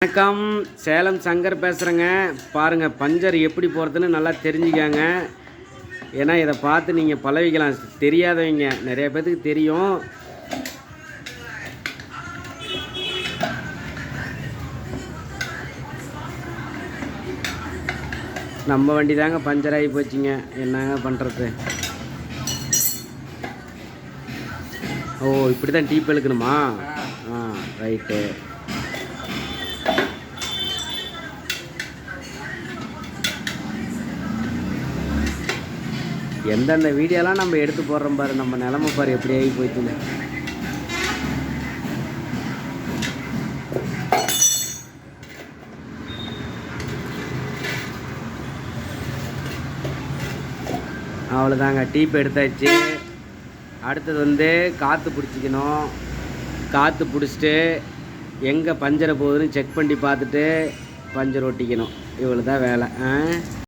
வணக்கம், சேலம் சங்கர் பேசுகிறேங்க. பாருங்கள், பஞ்சர் எப்படி போகிறதுன்னு நல்லா தெரிஞ்சுக்காங்க. ஏன்னா இதை பார்த்து நீங்கள் பழகிக்கலாம். தெரியாதவங்க நிறைய பேர்த்துக்கு தெரியும். நம்ம வண்டி தாங்க பஞ்சர் ஆகி போச்சுங்க. என்னங்க பண்ணுறது? ஓ, இப்படி தான் டீப் இழுக்கணுமா? ரைட்டு. எந்தெந்த வீடியோலாம் நம்ம எடுத்து போடுறோம் பாரு. நம்ம நிலமை பாரு எப்படி ஆகி போயிடுச்சுன்னு. அவ்வளோதாங்க, டீப் எடுத்தாச்சு. அடுத்தது காற்று பிடிச்சிக்கணும். காற்று பிடிச்சிட்டு எங்கே பஞ்சரை போகுதுன்னு செக் பண்ணி பார்த்துட்டு பஞ்சர் ஒட்டிக்கணும். இவ்வளோ தான் வேலை.